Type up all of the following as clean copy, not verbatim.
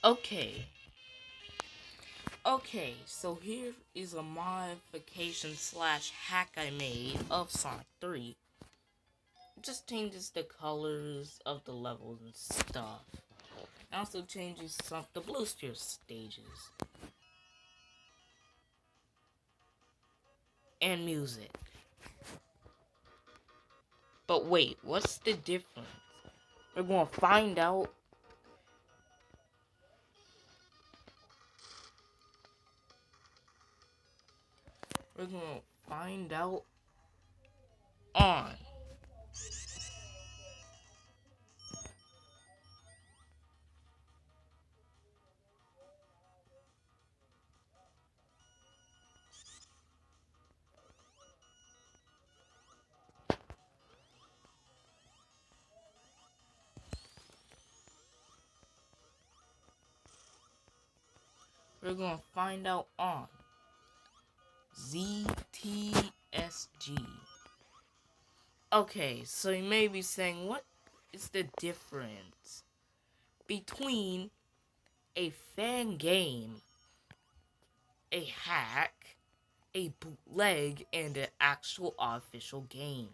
Okay. Okay, so here is a modification slash hack I made of Sonic 3. It just changes the colors of the levels and stuff. It also changes some of the blue sphere stages. And music. But wait, what's the difference? We're gonna find out. We're gonna find out on. We're gonna find out on ZTSG. Okay, so you may be saying, what is the difference between a fan game, a hack, a bootleg, and an actual official game?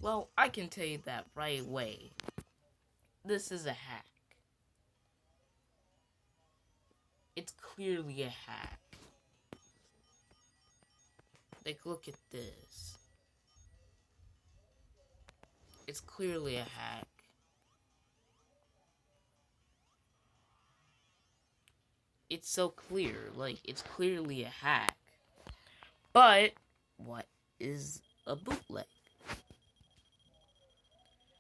Well, I can tell you that right away. This is a hack. It's clearly a hack. Like, look at this. It's clearly a hack. It's so clear. Like, it's clearly a hack. But, what is a bootleg?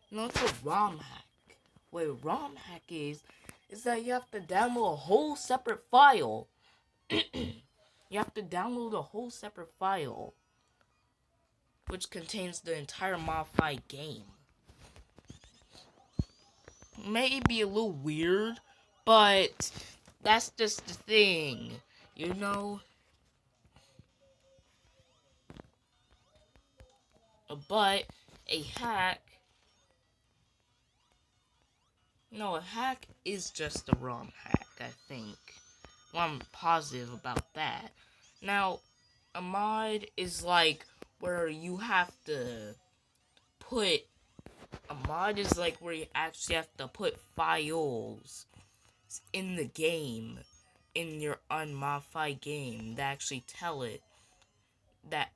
No, it's a ROM hack. What a ROM hack is that you have to download a whole separate file. You have to download a whole separate file, which contains the entire modified game. May be a little weird, but that's just the thing, you know? But a hack... No, a hack is just a ROM hack, I think. Well, I'm positive about that. Now, a mod is like where you have to put... A mod is like where you actually have to put files in the game, in your unmodified game, that actually tell it that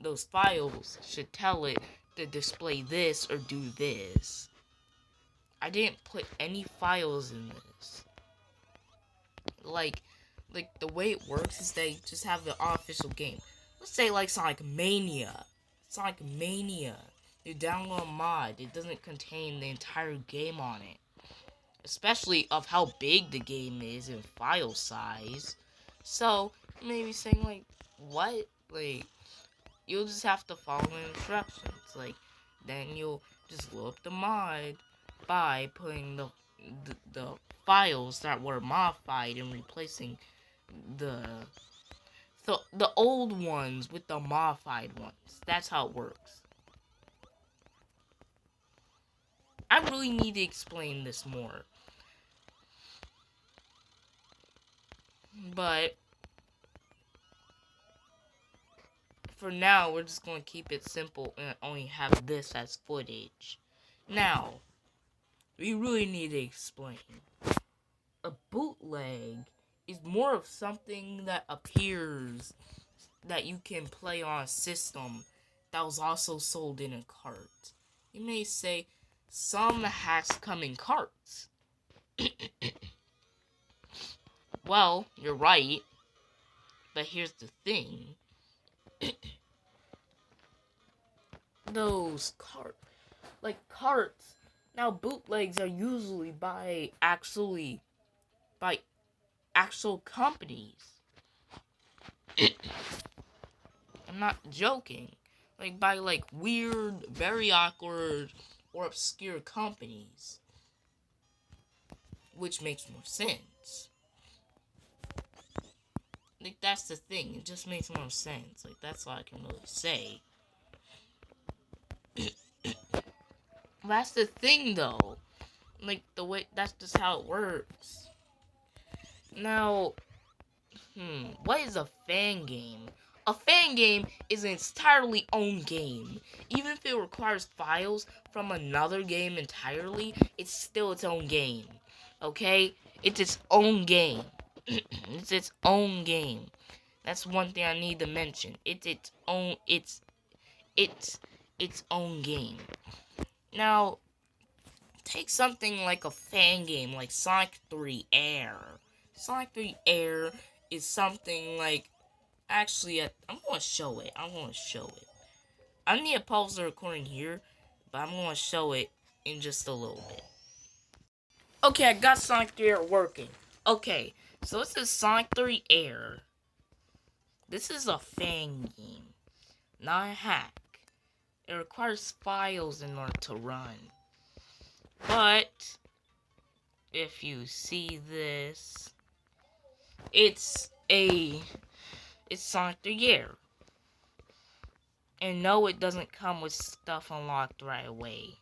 those files should tell it to display this or do this. I didn't put any files in this. Like the way it works is they just have the unofficial game. Let's say like Sonic Mania. Sonic Mania. You download a mod, it doesn't contain the entire game on it. Especially of how big the game is in file size. So, you may be saying like, what? Like, you'll just have to follow the instructions. Like, then you'll just load up the mod by putting the files that were modified and replacing the old ones with the modified ones. That's how it works. I really need to explain this more. But for now, we're just going to keep it simple and only have this as footage. Now, we really need to explain. A bootleg is more of something that appears that you can play on a system that was also sold in a cart. You may say, some hacks come in carts. Well, you're right. But here's the thing. Those carts. Now bootlegs are usually by actual companies. I'm not joking. Like by like weird, very awkward, or obscure companies. Which makes more sense. Like that's the thing. It just makes more sense. Like that's all I can really say. That's the thing though. Like the way that's just how it works. Now, what is a fan game? A fan game is an entirely own game. Even if it requires files from another game entirely, it's still its own game. Okay? It's its own game. It's its own game. That's one thing I need to mention. It's its own game. Now, take something like a fan game like Sonic 3 Air. Sonic 3 Air is something like actually I'm going to show it. I need to pause the recording here, but I'm going to show it in just a little bit. Okay, I got Sonic 3 Air working. Okay, so this is Sonic 3 Air. This is a fan game, not a hack. It requires files in order to run. But if you see this, it's Sonic 3 Air. And no, it doesn't come with stuff unlocked right away.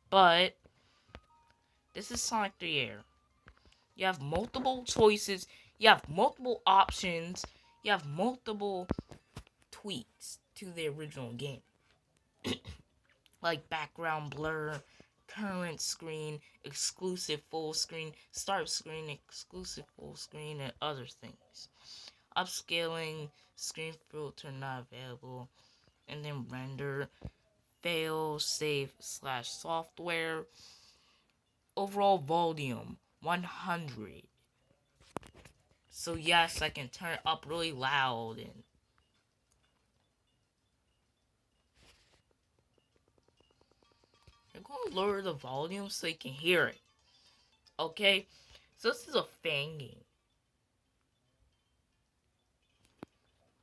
But this is Sonic 3 Air. You have multiple choices, you have multiple options, you have multiple tweaks to the original game. Like background blur, current screen, exclusive full screen, start screen, exclusive full screen, and other things. Upscaling, screen filter not available, and then render, fail, save / software. Overall volume 100. So yes, I can turn it up really loud and I'm going to lower the volume so you can hear it. Okay? So this is a fan game.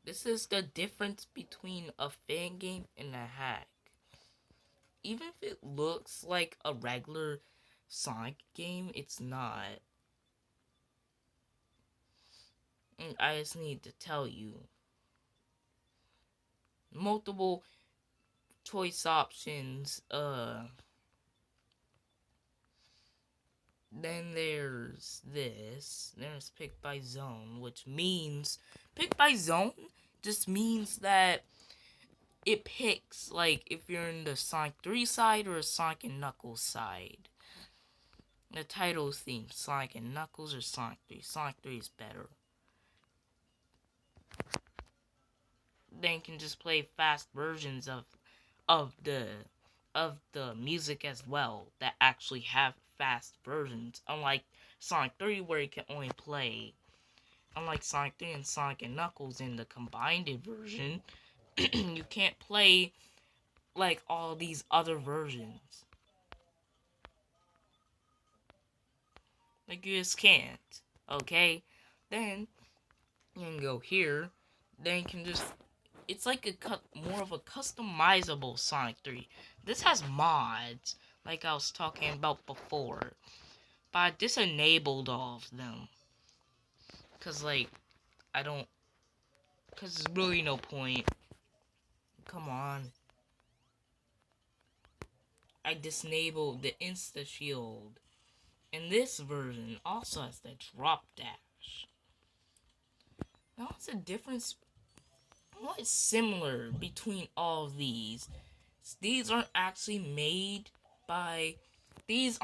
This is the difference between a fan game and a hack. Even if it looks like a regular Sonic game, it's not. And I just need to tell you. Multiple choice options, then there's this. There's pick by zone, which means pick by zone just means that it picks like if you're in the Sonic 3 side or a Sonic and Knuckles side. The title theme, Sonic and Knuckles or Sonic 3. Sonic 3 is better. Then you can just play fast versions of the music as well that actually have fast versions. Unlike Sonic 3 where you can only play. Unlike Sonic 3 and Sonic and Knuckles in the combined version, you can't play like all these other versions. Like you just can't. Okay? Then you can go here. Then you can just it's like more of a customizable Sonic 3. This has mods, like I was talking about before. But I disenabled all of them. Because, like, because there's really no point. Come on. I disabled the Insta Shield. And this version also has the drop dash. Now, what's the difference? What is similar between all of these? These aren't actually made by the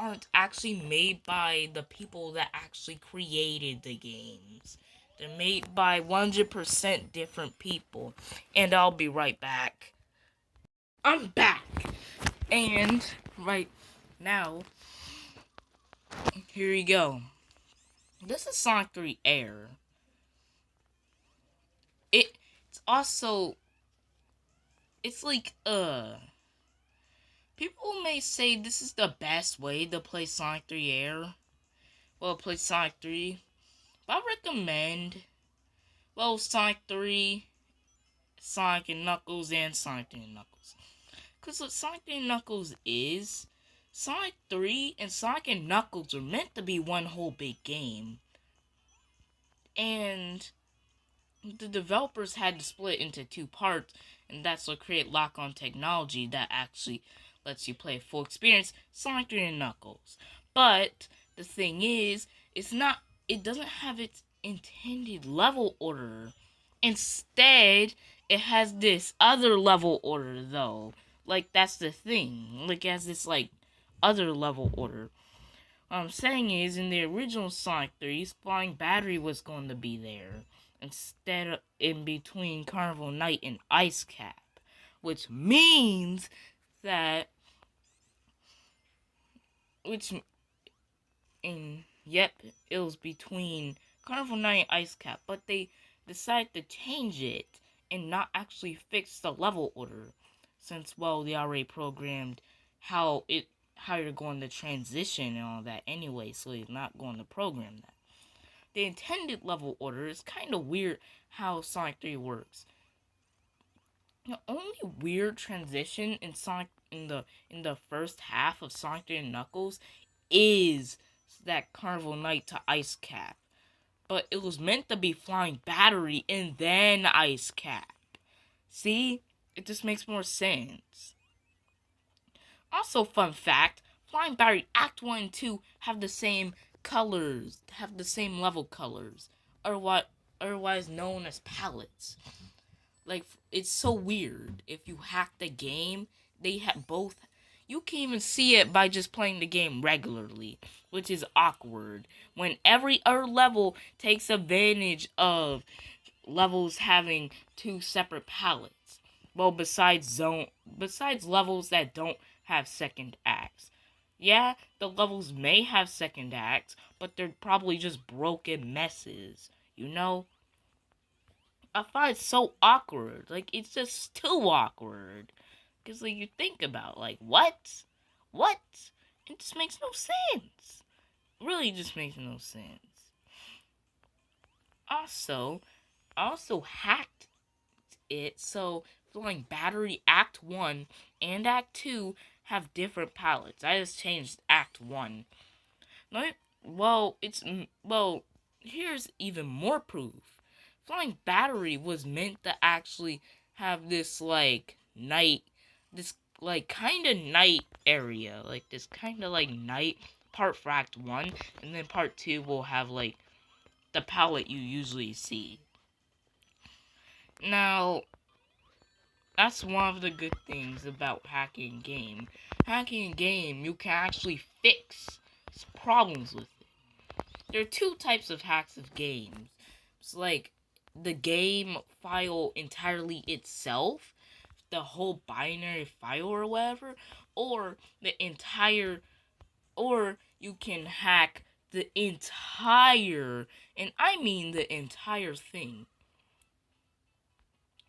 people that actually created the games. They're made by 100% different people. And I'll be right back. I'm back. And right now, here you go. This is Sonic 3 Air. It's also, it's like, people may say this is the best way to play Sonic 3 Air. Well, play Sonic 3. But I recommend, Sonic 3, Sonic and Knuckles, and Sonic 3 and Knuckles. Because what Sonic 3 and Knuckles is, Sonic 3 and Sonic and Knuckles are meant to be one whole big game. And the developers had to split into 2 parts, and that's what created lock-on technology that actually lets you play full experience Sonic 3 and Knuckles. But the thing is, it's not it doesn't have its intended level order. Instead, it has this other level order though. Like that's the thing. Like it has this like other level order. What I'm saying is, in the original Sonic 3, Flying Battery was going to be there instead of in between Carnival Night and Ice Cap, which means that which yep, it was between Carnival Night and Ice Cap, but they decided to change it and not actually fix the level order, since well they already programmed how you're going to transition and all that anyway, so he's not going to program that. The intended level order is kind of weird how Sonic 3 works. The only weird transition in Sonic in the first half of Sonic 3 and Knuckles is that Carnival Night to Ice Cap. But it was meant to be Flying Battery and then Ice Cap. See? It just makes more sense. Also, fun fact, Flying Battery Act 1 and 2 have the same colors, have the same level colors, otherwise known as palettes. Like, it's so weird. If you hack the game, they have both. You can even see it by just playing the game regularly, which is awkward. When every other level takes advantage of levels having two separate palettes. Well, besides levels that don't have second acts. Yeah, the levels may have second acts, but they're probably just broken messes, you know? I find it so awkward. Like, it's just too awkward. Because, like, you think about, like, what? What? It just makes no sense. Really just makes no sense. Also, I also hacked it so Flying Battery Act 1 and Act 2 have different palettes. I just changed Act 1. Well, here's even more proof. Flying Battery was meant to actually have this like kind of night area, like this kind of like night part for Act 1, and then part 2 will have like the palette you usually see. Now, that's one of the good things about hacking game. Hacking game, you can actually fix problems with it. There are two types of hacks of games. It's like the game file entirely itself, the whole binary file or whatever, or the entire, or you can hack the entire, and I mean the entire thing.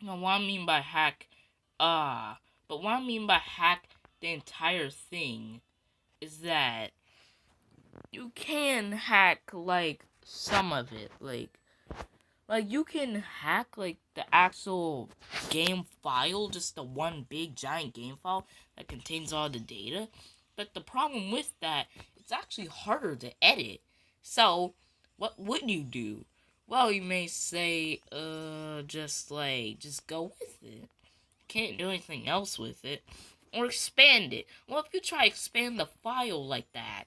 Now, what I mean by hack, but what I mean by hack the entire thing is that you can hack like some of it, like you can hack like the actual game file, just the one big giant game file that contains all the data. But the problem with that, it's actually harder to edit. So, what would you do? Well, you may say, just go with it. Can't do anything else with it. Or expand it. Well, if you try to expand the file like that,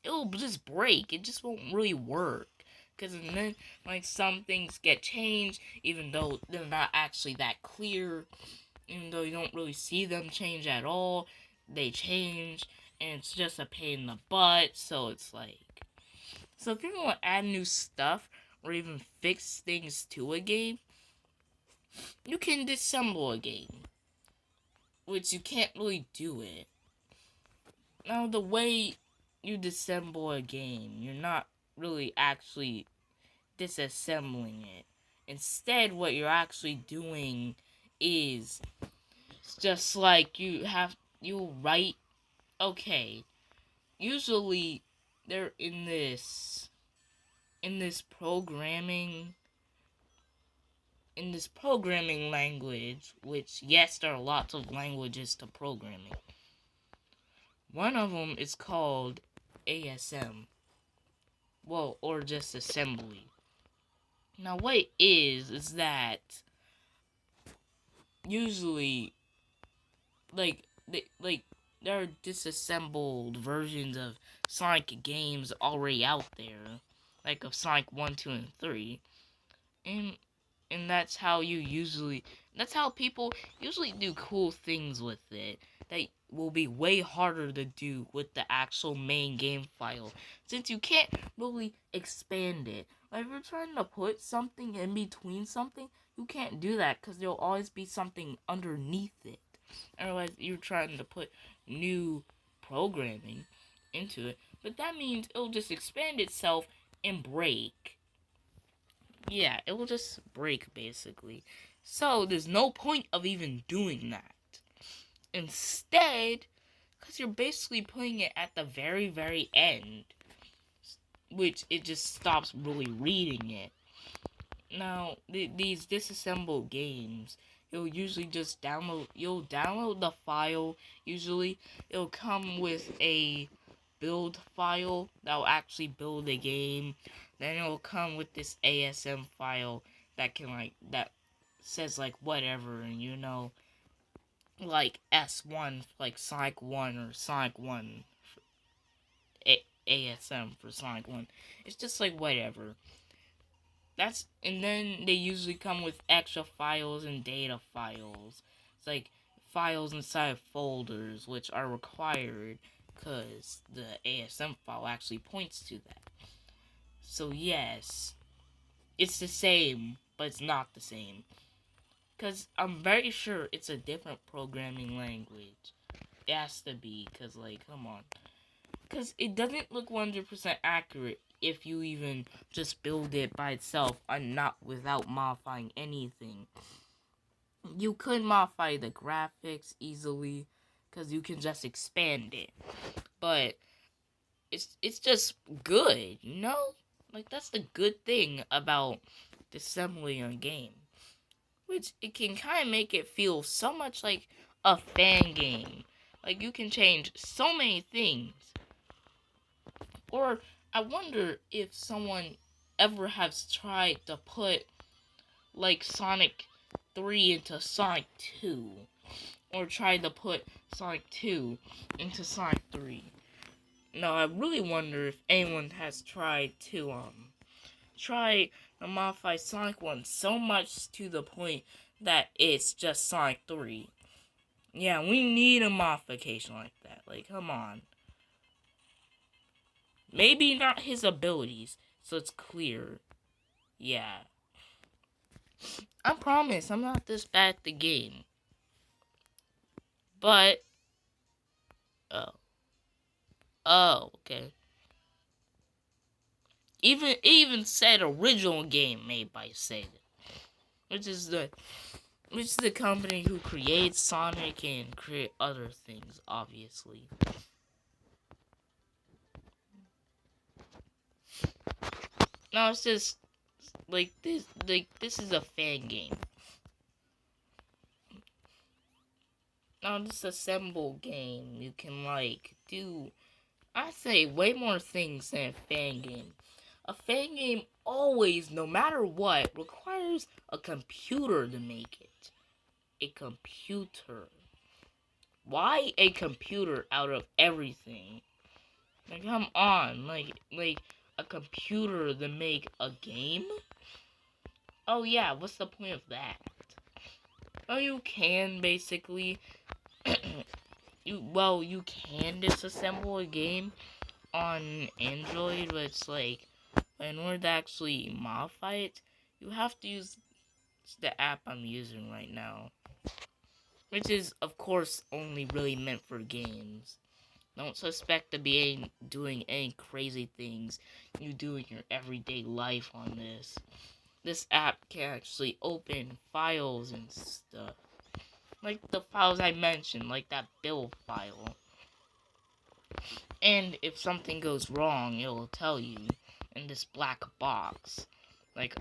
it'll just break. It just won't really work. Because then, like, some things get changed, even though they're not actually that clear. Even though you don't really see them change at all, they change, and it's just a pain in the butt, so it's like... So if you want to add new stuff, or even fix things to a game, you can disassemble a game. Which you can't really do it. Now, the way you disassemble a game, you're not really actually disassembling it. Instead, what you're actually doing is just like you write, okay, usually they're in this programming language, which, yes, there are lots of languages to programming. One of them is called ASM. Well, or just assembly. Now, what it is that usually, there are disassembled versions of Sonic games already out there. like of Sonic 1, 2, and 3. And that's how that's how people usually do cool things with it that will be way harder to do with the actual main game file, since you can't really expand it. Like if you're trying to put something in between something, you can't do that because there'll always be something underneath it. Otherwise you're trying to put new programming into it, but that means it'll just expand itself and break. Yeah, it will just break basically. So there's no point of even doing that. Instead, because you're basically putting it at the very, very end, which it just stops really reading it. Now, these disassembled games, you'll usually just you'll download the file, usually. It'll come with a build file that will actually build a game. Then it'll come with this ASM file that that says like whatever, and like S1, like Sonic 1 or Sonic 1 ASM for Sonic 1. It's just like whatever. And then they usually come with extra files and data files. It's like files inside folders, which are required because the ASM file actually points to that. So yes, it's the same, but it's not the same. Because I'm very sure it's a different programming language. It has to be, because like, come on. Because it doesn't look 100% accurate if you even just build it by itself and not without modifying anything. You could modify the graphics easily because you can just expand it, but it's just good, Like that's the good thing about assembling a game, which it can kind of make it feel so much like a fan game. Like you can change so many things. Or I wonder if someone ever has tried to put like Sonic 3 into Sonic 2, or tried to put Sonic 2 into Sonic 3. No, I really wonder if anyone has tried to modify Sonic 1 so much to the point that it's just Sonic 3. Yeah, we need a modification like that. Like, come on. Maybe not his abilities, so it's clear. Yeah. I promise, I'm not this bad at the game. But, oh. Oh, okay. It even said original game made by Sega. Which is the company who creates Sonic and create other things, obviously. No, it's just this is a fan game. Now this assemble game, you can do I say way more things than a fan game. A fan game always, no matter what, requires a computer to make it. A computer. Why a computer out of everything? Like, come on, like a computer to make a game? Oh yeah, what's the point of that? Oh, you can basically, you can disassemble a game on Android, but it's like, in order to actually modify it, you have to use the app I'm using right now, which is of course only really meant for games. Don't suspect to be doing any crazy things you do in your everyday life on this. This app can actually open files and stuff. Like the files I mentioned, like that build file. And if something goes wrong, it'll tell you in this black box. Like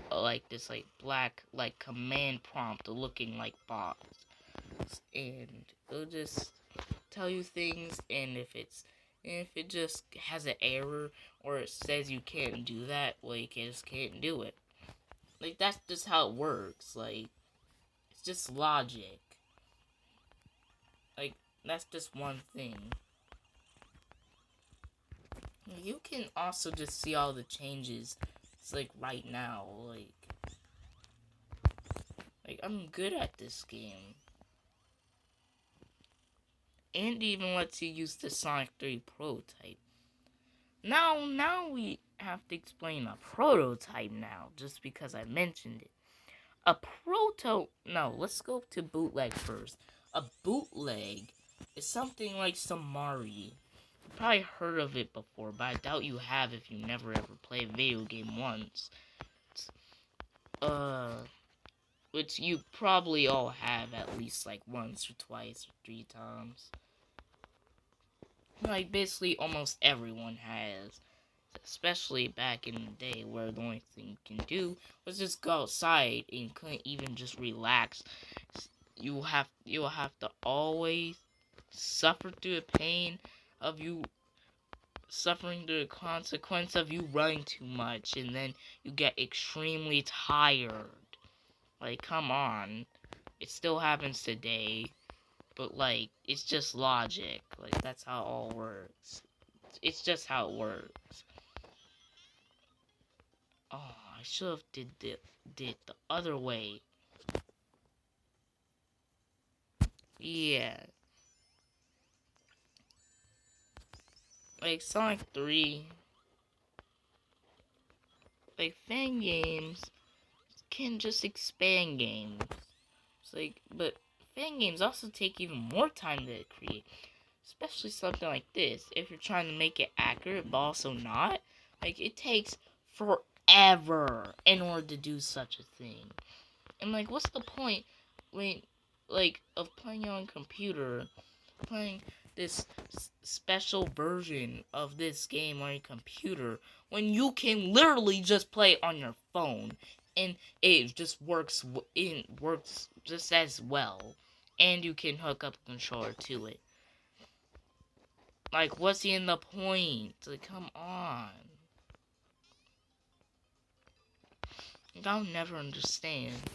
this black command prompt looking like box. And it'll just tell you things, and if it just has an error or it says you can't do that, well, you just can't do it. Like that's just how it works. Like it's just logic. Like that's just one thing. You can also just see all the changes It's like right now, like I'm good at this game. And even lets you use the Sonic 3 prototype. Now we have to explain a prototype now, just because I mentioned it. No, let's go to bootleg first. A bootleg is something like Samari. You probably heard of it before, but I doubt you have if you never ever played a video game once. Uh, which you probably all have at least like once or twice or 3 times. Like basically almost everyone has. Especially back in the day where the only thing you can do was just go outside and you couldn't even just relax. You'll have to always suffer through the pain of you suffering the consequence of you running too much, and then you get extremely tired. Like, come on. It still happens today, but like, it's just logic. Like, that's how it all works. It's just how it works. Oh, I should have did the other way. Yeah. Like Sonic 3, like fan games can just expand games. It's like, but fan games also take even more time to create. Especially something like this. If you're trying to make it accurate, but also not, like it takes forever in order to do such a thing. And like, what's the point when, like, of playing on a computer, playing this special version of this game on your computer when you can literally just play it on your phone and it just works just as well, and you can hook up a controller to it. Like, what's in the point? Like, come on. Like, I'll never understand.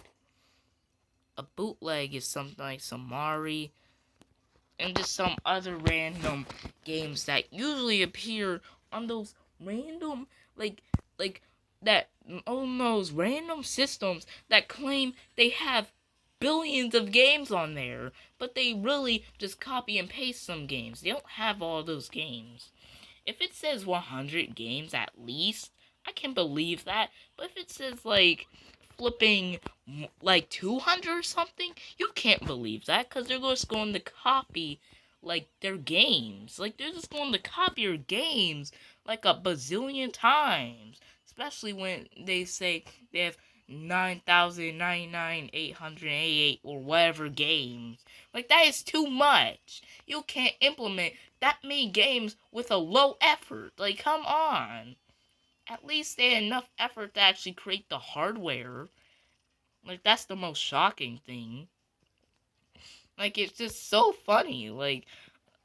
A bootleg is something like Samari and just some other random games that usually appear on those random, like that, on those random systems that claim they have billions of games on there, but they really just copy and paste some games. They don't have all those games. If it says 100 games at least, I can believe that. But if it says like flipping like 200 or something, you can't believe that because they're just going to copy like their games. Like they're just going to copy your games like a bazillion times. Especially when they say they have 9,099,888 or whatever games. Like that is too much. You can't implement that many games with a low effort. Like, come on. At least they had enough effort to actually create the hardware. Like, that's the most shocking thing. Like, it's just so funny. Like,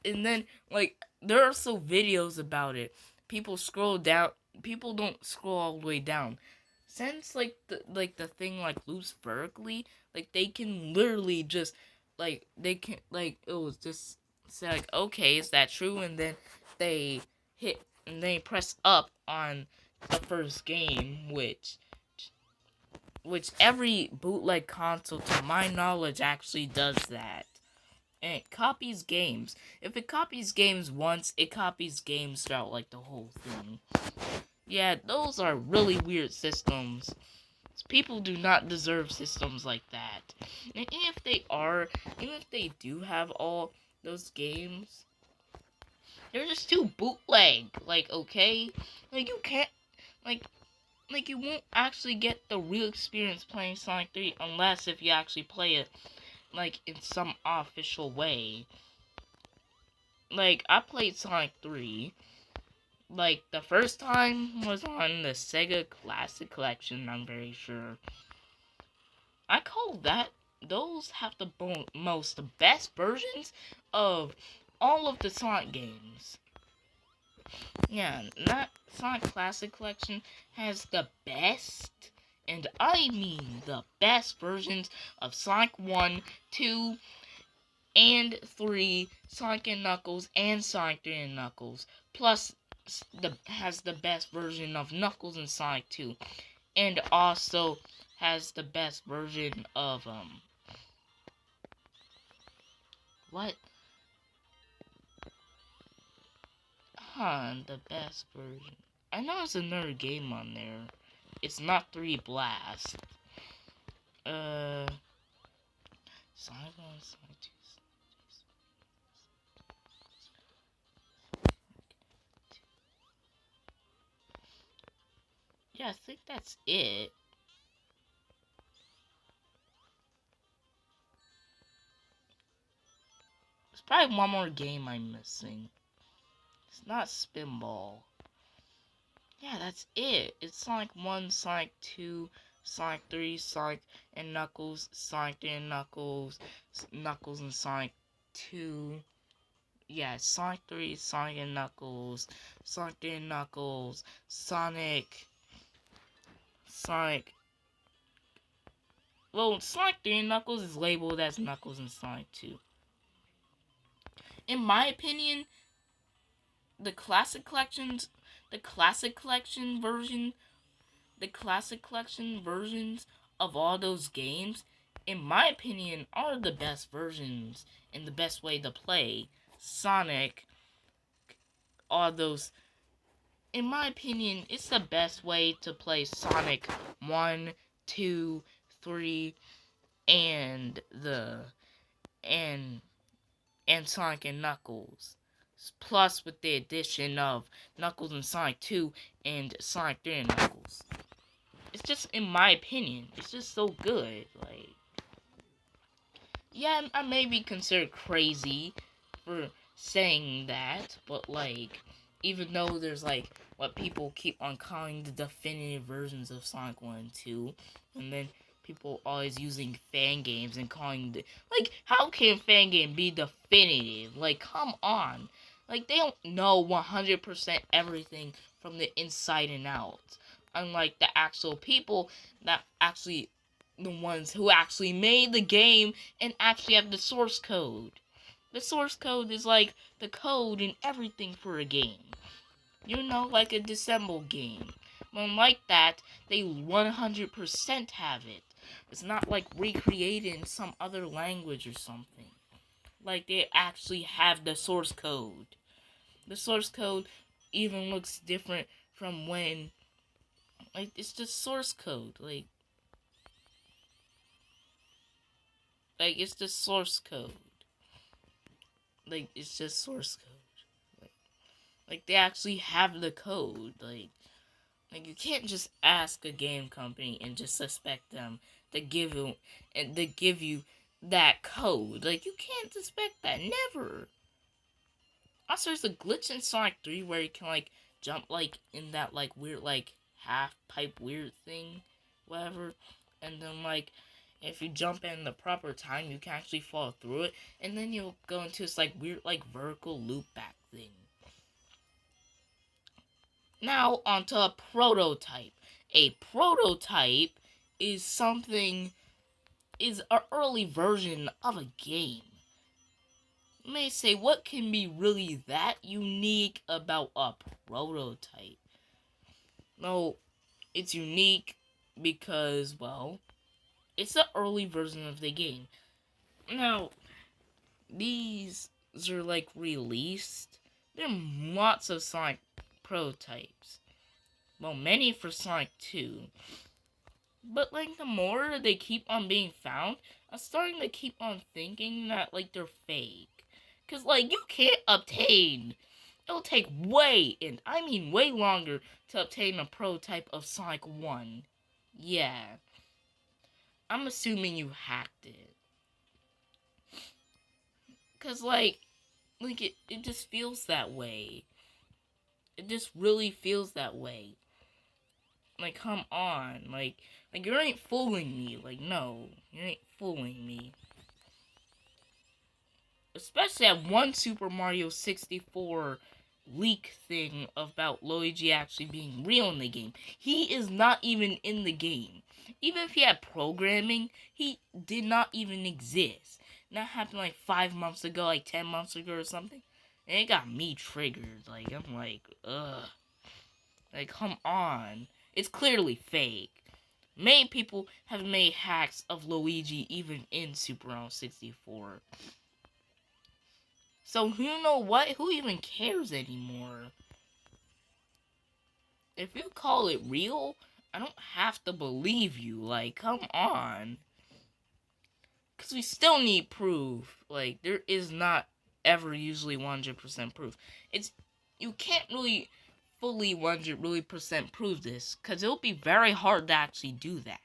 and then, like, there are also videos about it. People scroll down. People don't scroll all the way down. Since, like, the thing, like, loops vertically, like, they can literally just, like, they can, like, it was just say, like, okay, is that true? And then they press up on the first game, which every bootleg console, to my knowledge, actually does that. And it copies games. If it copies games once, it copies games throughout, like, the whole thing. Yeah, those are really weird systems. People do not deserve systems like that. And even if they do have all those games, they're just too bootleg. Like, okay? Like, you can't, like, you won't actually get the real experience playing Sonic 3 unless if you actually play it, like, in some official way. Like, I played Sonic 3. Like, the first time was on the Sega Classic Collection, I'm very sure. I call those have the best versions of all of the Sonic games. Yeah, that Sonic Classic Collection has the best, and I mean the best versions of Sonic 1, 2, and 3, Sonic and Knuckles, and Sonic 3 and Knuckles. Plus, has the best version of Knuckles in Sonic 2, and also has the best version of what? The best version. I know there's another game on there. It's not 3 Blast. Sonic 1, Sonic 2. Yeah, I think that's it. There's probably one more game I'm missing. It's not Spinball. Yeah, that's it. It's Sonic 1, Sonic 2, Sonic 3, Sonic and Knuckles, Sonic 3 and Knuckles, Knuckles and Sonic 2. Yeah, Sonic 3, Sonic and Knuckles, Sonic 3 and Knuckles, Sonic. Well, Sonic 3 and Knuckles is labeled as Knuckles and Sonic 2. In my opinion, the classic collections, the classic collection version, the classic collection versions of all those games, in my opinion, are the best versions and the best way to play Sonic. All those, in my opinion, it's the best way to play Sonic 1, 2, 3, and and Sonic and Knuckles. Plus with the addition of Knuckles and Sonic 2 and Sonic 3 and Knuckles. It's just, in my opinion, it's just so good. Like, yeah, I may be considered crazy for saying that, but like, even though there's like what people keep on calling the definitive versions of Sonic 1 and 2, and then people always using fan games and calling the, like, how can fan game be definitive? Like, come on. Like, they don't know 100% everything from the inside and out. Unlike the actual people that actually, the ones who actually made the game and actually have the source code. The source code is like the code in everything for a game. You know, like a disassemble game. When like that, they 100% have it. It's not like recreated in some other language or something. Like, they actually have the source code. The source code even looks different from when, like, it's just source code. Like it's the source code. Like, it's just source code. Like they actually have the code. Like you can't just ask a game company and just suspect them to give you that code. Like, you can't suspect that. Never. Also, there's a glitch in Sonic 3 where you can like jump like in that like weird like half pipe weird thing, whatever, and then like if you jump in the proper time, you can actually fall through it, and then you'll go into this like weird like vertical loop back thing. Now onto a prototype. A prototype is something is an early version of a game. You may say, what can be really that unique about a prototype? No, it's unique because, well, it's the early version of the game. Now, these are like released. There are lots of Sonic prototypes. Well, many for Sonic 2. But like the more they keep on being found, I'm starting to keep on thinking that like they're fake. Cause like you can't obtain. It'll take way, and I mean way longer to obtain a prototype of Sonic 1. Yeah. I'm assuming you hacked it. Cause like it just feels that way. It just really feels that way. Like, come on. Like you ain't fooling me. Like, no. You ain't fooling me. Especially that one Super Mario 64 leak thing about Luigi actually being real in the game. He is not even in the game. Even if he had programming, he did not even exist. And that happened like 5 months ago, like 10 months ago or something. And it got me triggered. Like, I'm like, ugh. Like, come on. It's clearly fake. Many people have made hacks of Luigi even in Super Mario 64. So, you know what? Who even cares anymore? If you call it real, I don't have to believe you. Like, come on. Because we still need proof. Like, there is not ever usually 100% proof. You can't really fully 100% prove this. Because it'll be very hard to actually do that.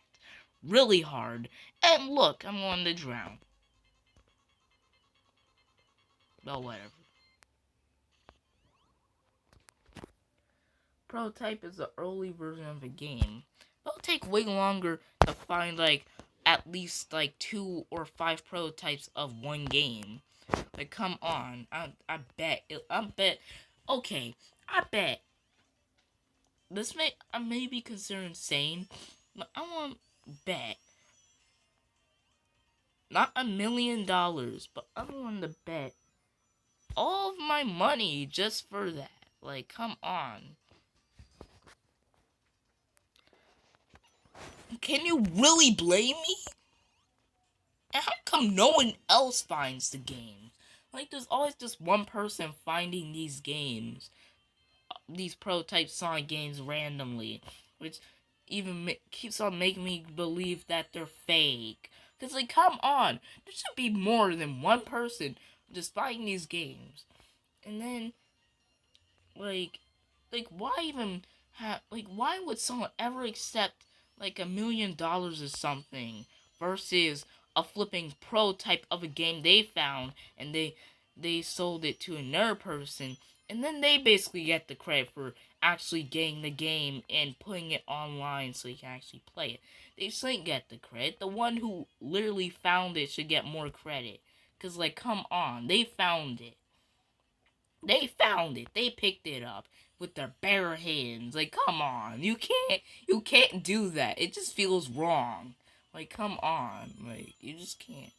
Really hard. And look, I'm going to drown. Well, whatever. Prototype is the early version of a game. It'll take way longer to find, like, at least, like, 2 or 5 prototypes of one game. Like, come on. I bet. Okay, I bet. I may be considered insane, but I want to bet. Not $1,000,000, but I want to bet all of my money just for that. Like, come on. Can you really blame me? And how come no one else finds the game? Like, there's always just one person finding these games. These prototype Sonic games randomly. Which even keeps on making me believe that they're fake. Because, like, come on. There should be more than one person just finding these games. And then, like, why even why would someone ever accept, like, $1,000,000 or something versus a flipping prototype of a game they found and they sold it to another person, and then they basically get the credit for actually getting the game and putting it online so you can actually play it. They shouldn't get the credit. The one who literally found it should get more credit. Because, like, come on, they found it. They found it. They picked it up with their bare hands. Like, come on. You can't do that. It just feels wrong. Like, come on. Like, you just can't.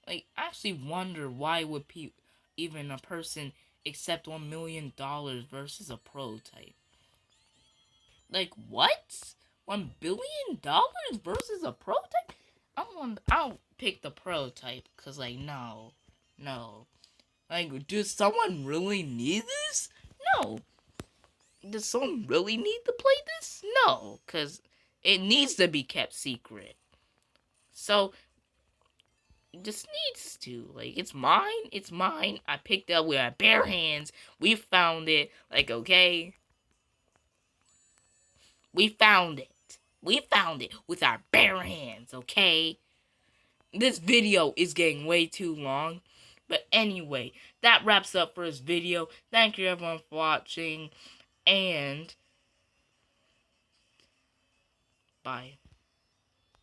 Like, I actually wonder why would even a person accept $1,000,000 versus a prototype. Like, what? $1,000,000,000 versus a prototype? I'll pick the prototype, cause, like, no. Like, does someone really need this? No. Does someone really need to play this? No, because it needs to be kept secret. So, it just needs to. Like, it's mine. I picked it up with our bare hands. We found it. Like, okay? We found it. We found it with our bare hands, okay? This video is getting way too long. But anyway, that wraps up for this video. Thank you everyone for watching. And bye.